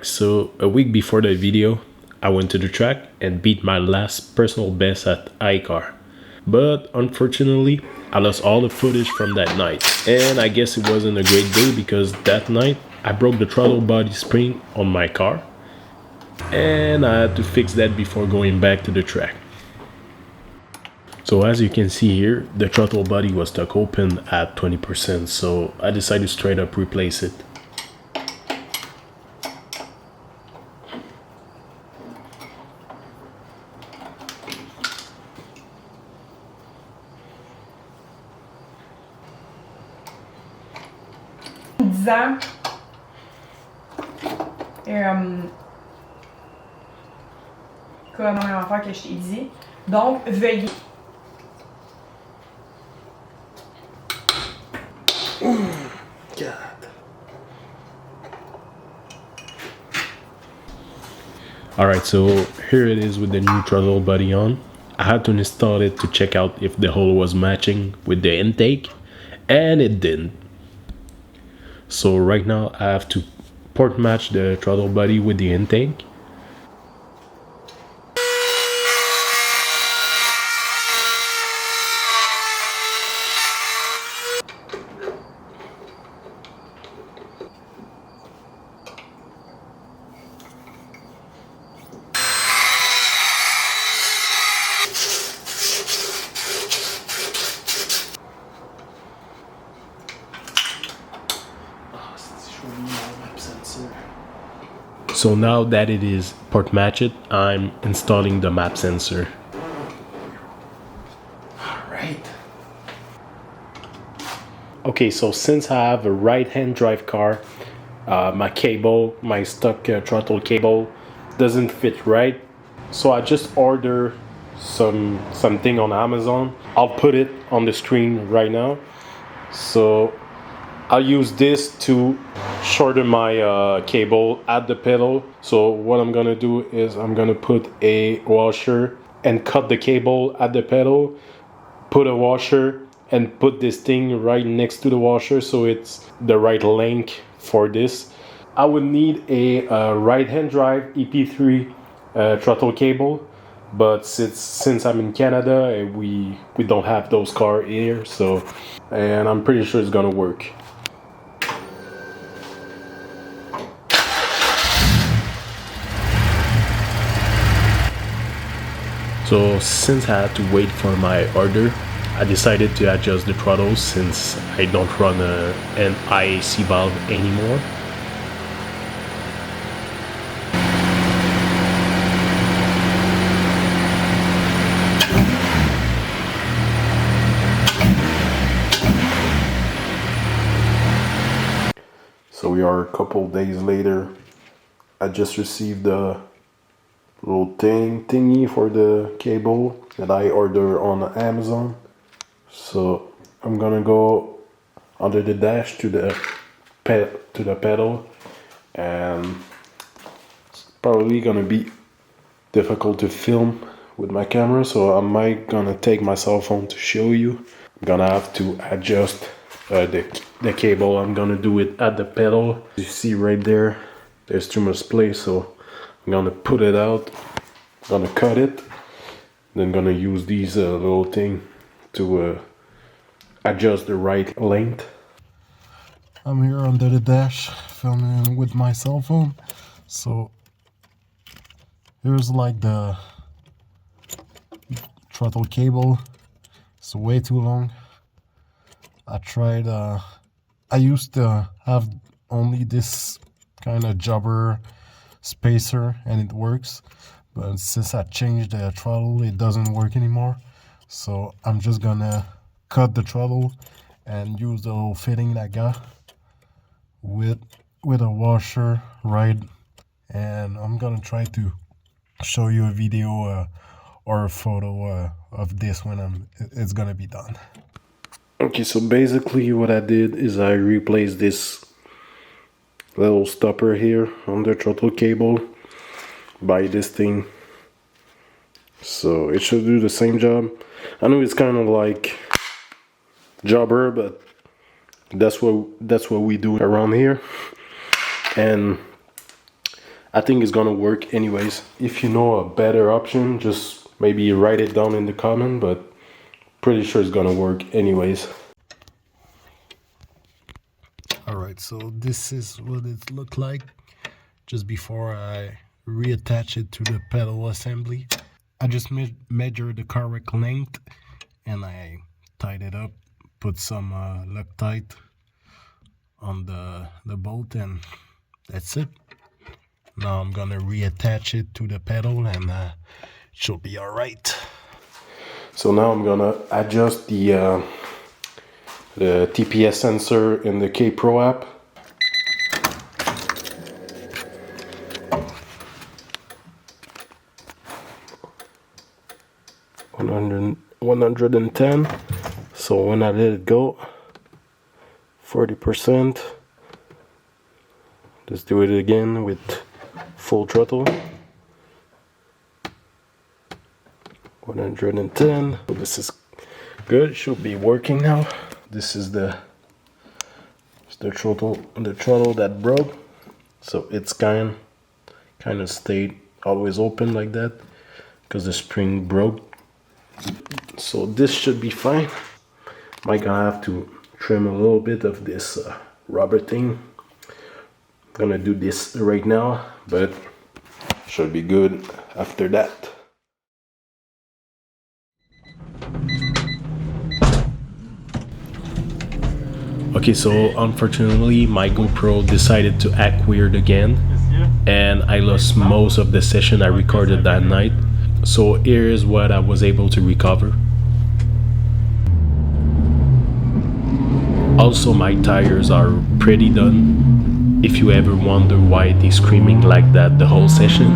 Alright, so a week before the video, I went to the track and beat my last personal best at iCar. But unfortunately, I lost all the footage from that night. And I guess it wasn't a great day because that night I broke the throttle body spring on my car. And I had to fix that before going back to the track. So as you can see here, the throttle body was stuck open at 20%, so I decided to straight up replace it. Disant comme la même affaire que je t'ai dit. Donc, veuillez. God. Alright, so here it is with the new throttle body on. I had to install it to check out if the hole was matching with the intake, and it didn't. So right now I have to port match the throttle body with the intake. So now that it is port matched, I'm installing the map sensor. Alright. Okay, so since I have a right-hand drive car, my cable, my stock throttle cable doesn't fit right. So I just order something on Amazon. I'll put it on the screen right now. So I'll use this to shorten my cable at the pedal. So what I'm gonna do is I'm gonna put a washer and cut the cable at the pedal, put a washer and put this thing right next to the washer so it's the right length for this. I would need a right-hand drive EP3 throttle cable, but since I'm in Canada, we don't have those cars here, so, and I'm pretty sure it's gonna work. So since I had to wait for my order, I decided to adjust the throttle since I don't run an IAC valve anymore. So we are a couple days later. I just received the little thingy for the cable that I ordered on Amazon. So I'm gonna go under the dash to the pedal, and it's probably gonna be difficult to film with my camera, so I might gonna take my cell phone to show you. I'm gonna have to adjust the cable. I'm gonna do it at the pedal. You see right there, there's too much place, so I'm gonna put it out, gonna cut it, then gonna use these little thing to adjust the right length. I'm here under the dash filming with my cell phone, so here's like the throttle cable. It's way too long. I used to have only this kind of jobber spacer and it works, but since I changed the throttle, it doesn't work anymore. So I'm just gonna cut the throttle and use the little fitting that I got with a washer, right? And I'm gonna try to show you a video or a photo of this when it's gonna be done. Okay, so basically what I did is I replaced this little stopper here on the throttle cable by this thing, so it should do the same job. I know it's kind of like jobber, but that's what we do around here. And I think it's gonna work anyways. If you know a better option, just maybe write it down in the comment, but pretty sure it's gonna work anyways. Alright, so this is what it looked like just before I reattach it to the pedal assembly. I just measured the correct length and I tied it up, put some Loctite on the bolt, and that's it. Now I'm gonna reattach it to the pedal and it should be alright. So now I'm gonna adjust the TPS sensor in the K-Pro app. $110. So when I let it go, 40%. Let's do it again with full throttle. 110. So this is good. It should be working now. This is the throttle that broke. So it's kind of stayed always open like that because the spring broke. So this should be fine. Might gonna have to trim a little bit of this rubber thing. I'm gonna do this right now, but should be good after that. Okay, so unfortunately my GoPro decided to act weird again, and I lost most of the session I recorded that night. So here is what I was able to recover. Also, my tires are pretty done. If you ever wonder why they're screaming like that the whole session.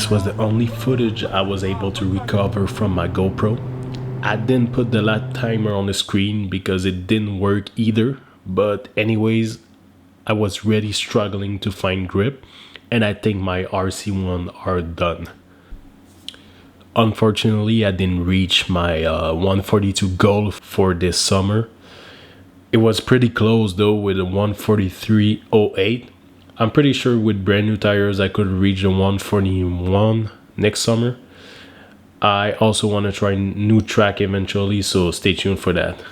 this was the only footage I was able to recover from my GoPro. I didn't put the lap timer on the screen because it didn't work either, but anyways, I was really struggling to find grip, and I think my RC1 are done. Unfortunately, I didn't reach my 142 goal for this summer. It was pretty close though with a 143.08. I'm pretty sure with brand new tires I could reach the 141 next summer. I also want to try new track eventually, so stay tuned for that.